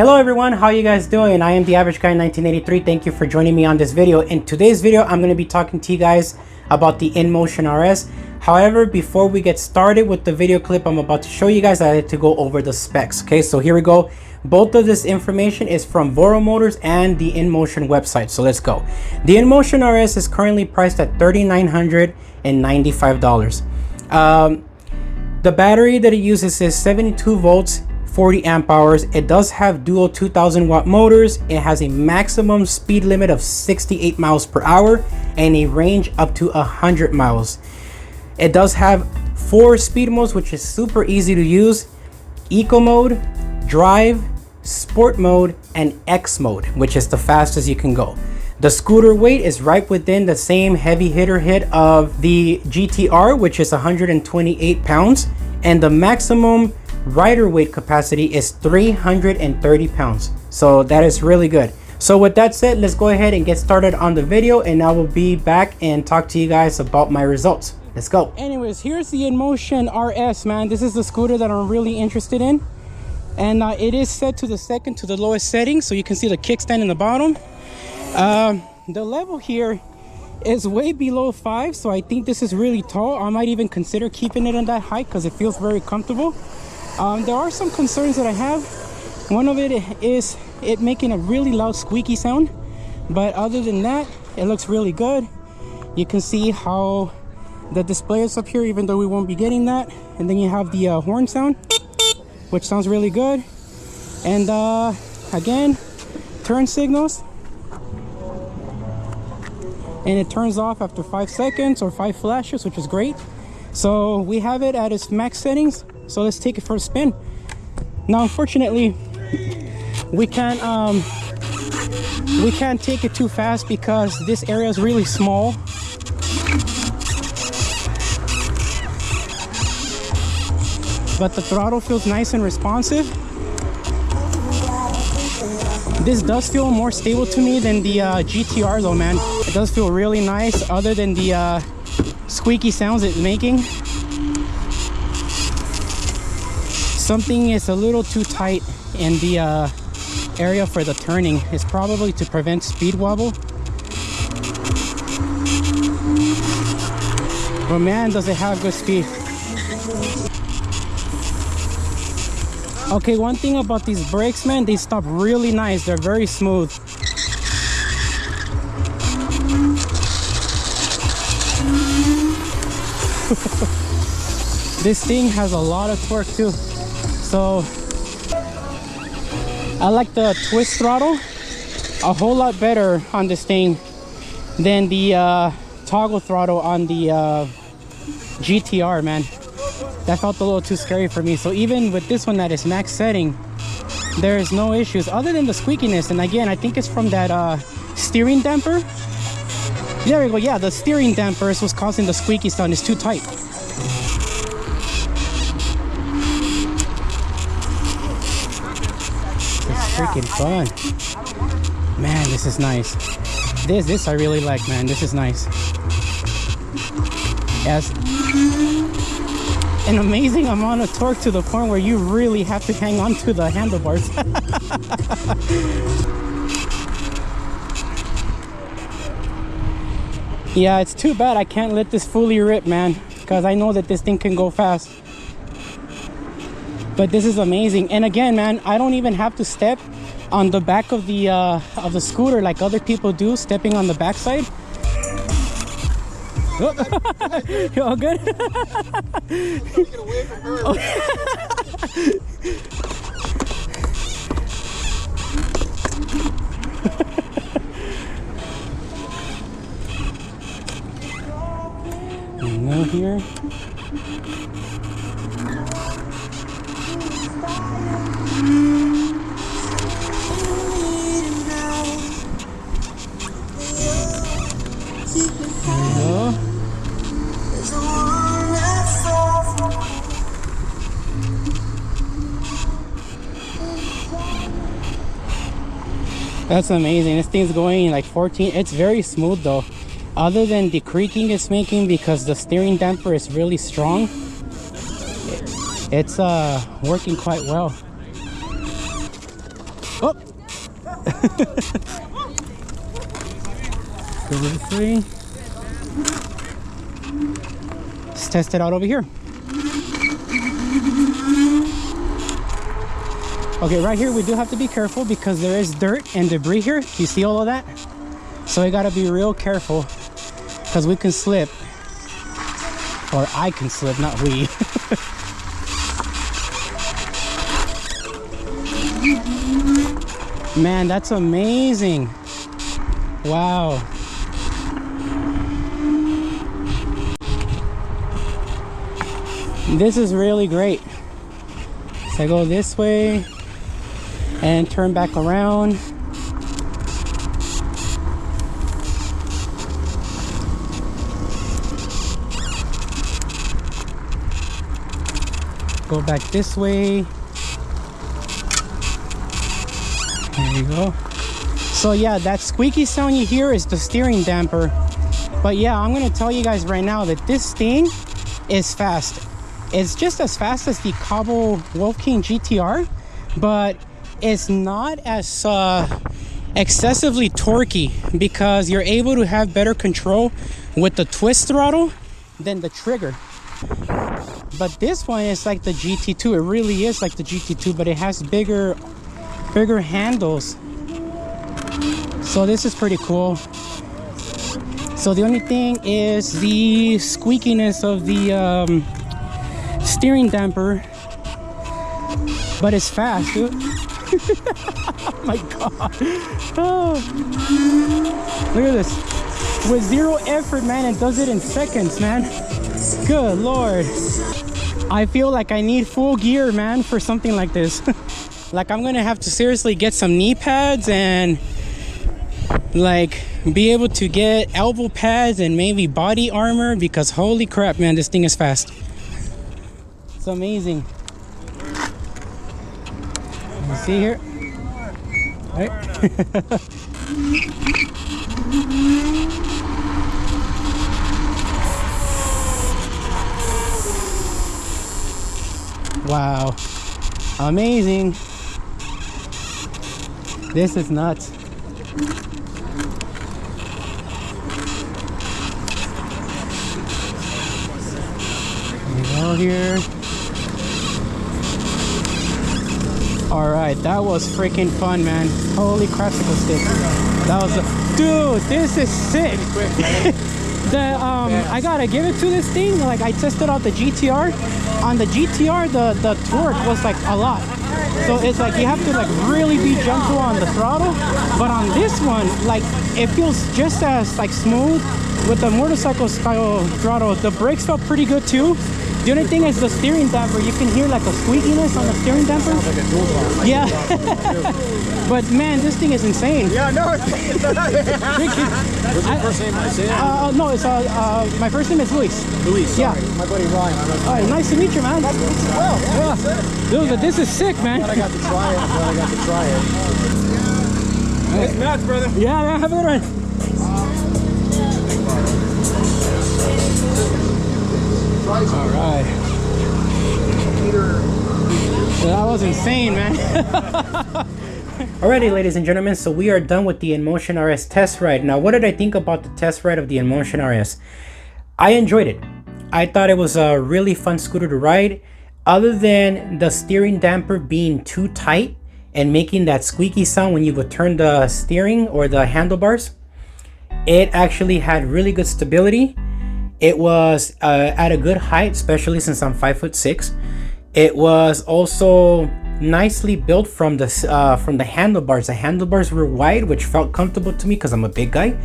Hello everyone, how you guys doing? I am the Average Guy 1983. Thank you for joining me on this video. In today's video, I'm going to be talking to you guys about the Inmotion RS. However, before we get started with the video clip I'm about to show you guys, I had to go over the specs. Okay, so here we go. Both of this information is from Voro Motors and the Inmotion website. So let's go. The Inmotion RS is currently priced at $3,995. The battery that it uses is 72 volts, 40 amp hours. It does have dual 2000 watt motors. It has a maximum speed limit of 68 miles per hour and a range up to 100 miles. It does have 4 speed modes, which is super easy to use: eco mode, drive, sport mode, and X mode, which is the fastest you can go. The scooter weight is right within the same heavy hitter hit of the GTR, which is 128 pounds, and the maximum rider weight capacity is 330 pounds. So that is really good. So with that said, let's go ahead and get started on the video, and I will be back and talk to you guys about my results. Let's go. Anyways, here's the Inmotion RS, man. This is the scooter that I'm really interested in, and it is set to the second to the lowest setting, so you can see the kickstand in the bottom. The level here is way below 5, so I think this is really tall. I might even consider keeping it on that height because it feels very comfortable. There are some concerns that I have. One of it is it making a really loud squeaky sound, but other than that, it looks really good. You can see how the display is up here, even though we won't be getting that. And then you have the horn sound, which sounds really good. And again, turn signals, and it turns off after 5 seconds or 5 flashes, which is great. So we have it at its max settings, so let's take it for a spin. Now unfortunately we can't take it too fast because this area is really small. But the throttle feels nice and responsive. This does feel more stable to me than the GTR though, man. It does feel really nice, other than the squeaky sounds it's making. Something is a little too tight in the area for the turning. It's probably to prevent speed wobble. But man, does it have good speed. Okay, one thing about these brakes, man, they stop really nice. They're very smooth. This thing has a lot of torque too. So I like the twist throttle a whole lot better on this thing than the toggle throttle on the GTR, man. That felt a little too scary for me. So even with this one at its max setting, there is no issues other than the squeakiness. And again, I think it's from that steering damper. There we go. Yeah, the steering damper is what's causing the squeaky sound. It's too tight. It's freaking fun, man. This is nice. This I really like, man. This is nice. Yes, an amazing amount of torque to the point where you really have to hang on to the handlebars. Yeah, it's too bad I can't let this fully rip, man, because I know that this thing can go fast. But this is amazing. And again, man, I don't even have to step on the back of the scooter like other people do, stepping on the backside. Oh. You all good? Get away from her. Oh. No here. That's amazing. This thing's going like 14. It's very smooth though, other than the creaking it's making because the steering damper is really strong. It's working quite well. Oh. Go this way. Let's test it out over here. Okay, right here we do have to be careful because there is dirt and debris here. You see all of that? So we gotta be real careful because we can slip. Or I can slip, not we. Man, that's amazing. Wow. This is really great. So I go this way and turn back around. Go back this way. There you go. So yeah, that squeaky sound you hear is the steering damper. But yeah, I'm gonna tell you guys right now that this thing is fast. It's just as fast as the Cabo Wolf King GTR, but it's not as excessively torquey because you're able to have better control with the twist throttle than the trigger. But this one is like the GT2. It really is like the GT2, but it has bigger handles. So this is pretty cool. So the only thing is the squeakiness of the steering damper, but it's fast, dude. Oh my god. Oh. Look at this. With zero effort, man, it does it in seconds, man. Good lord. I feel like I need full gear, man, for something like this. Like I'm gonna have to seriously get some knee pads and like be able to get elbow pads and maybe body armor because holy crap, man, this thing is fast. It's amazing. You see here? Right? Wow. Amazing. This is nuts. Here we go here. All right, that was freaking fun, man. Holy crapsicle stick. That was dude, this is sick. I gotta give it to this thing. Like I tested out the GTR. On the GTR, the torque was like a lot. So it's like you have to like really be gentle on the throttle. But on this one, like it feels just as like smooth with the motorcycle style throttle. The brakes felt pretty good too. The only thing is the steering damper. You can hear like a squeakiness on the steering damper. Sounds like a dual bar. Yeah. But man, this thing is insane. Yeah, no. What's your first name? I say it? No, it's my first name is Luis. Luis. Yeah. My buddy Ryan. All right, nice to meet you, man. Nice to meet you. Well, Yeah. Dude, but this is sick, man. I got to try it. It's nuts, brother. Yeah, man, have a good one. All right. That was insane, man. Alrighty, ladies and gentlemen, so we are done with the Inmotion RS test ride. Now, what did I think about the test ride of the Inmotion RS? I enjoyed it. I thought it was a really fun scooter to ride. Other than the steering damper being too tight and making that squeaky sound when you would turn the steering or the handlebars, it actually had really good stability. It was at a good height, especially since I'm 5'6". It was also nicely built from the handlebars. The handlebars were wide, which felt comfortable to me because I'm a big guy.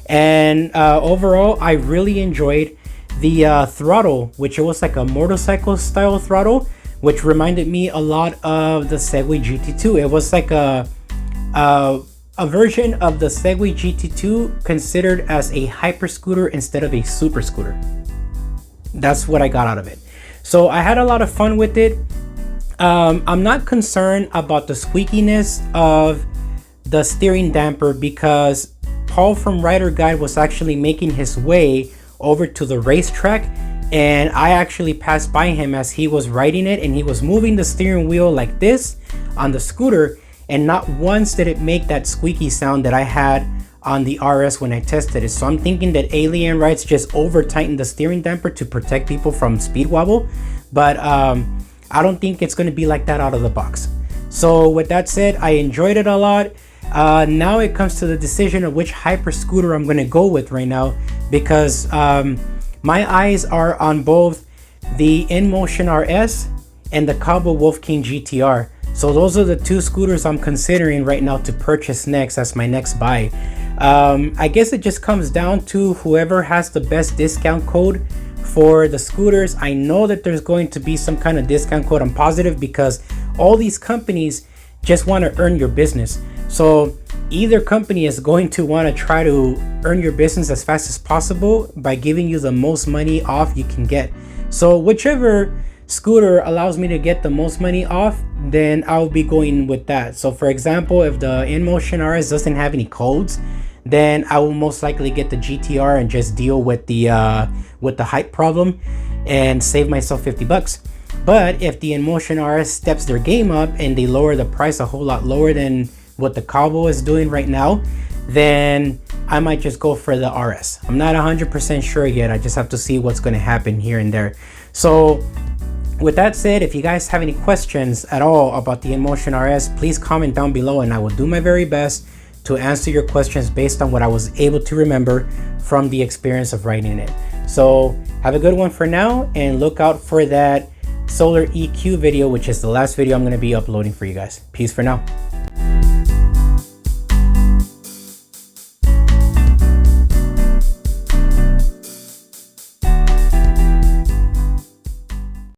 And overall, I really enjoyed the throttle, which it was like a motorcycle style throttle, which reminded me a lot of the Segway GT2. It was like a version of the Segway GT2 considered as a hyper scooter instead of a super scooter. That's what I got out of it. So I had a lot of fun with it. I'm not concerned about the squeakiness of the steering damper because Paul from Rider Guide was actually making his way over to the racetrack, and I actually passed by him as he was riding it, and he was moving the steering wheel like this on the scooter, and not once did it make that squeaky sound that I had on the RS when I tested it. So I'm thinking that Alien Rides just over tightened the steering damper to protect people from speed wobble, but I don't think it's going to be like that out of the box. So with that said, I enjoyed it a lot. Now it comes to the decision of which hyper scooter I'm going to go with right now, because my eyes are on both the Inmotion RS and the Cabo Wolf King GTR. So those are the two scooters I'm considering right now to purchase next as my next buy. I guess it just comes down to whoever has the best discount code for the scooters. I know that there's going to be some kind of discount code, I'm positive, because all these companies just want to earn your business. So either company is going to want to try to earn your business as fast as possible by giving you the most money off you can get. So whichever scooter allows me to get the most money off, then I'll be going with that. So for example, if the Inmotion RS doesn't have any codes, then I will most likely get the GTR and just deal with the hype problem and save myself 50 bucks. But if the Inmotion RS steps their game up and they lower the price a whole lot lower than what the Cabo is doing right now, then I might just go for the RS. I'm not 100% sure yet. I just have to see what's going to happen here and there. So with that said, if you guys have any questions at all about the Inmotion RS, please comment down below and I will do my very best to answer your questions based on what I was able to remember from the experience of riding it. So have a good one for now, and look out for that Solar EQ video, which is the last video I'm going to be uploading for you guys. Peace for now.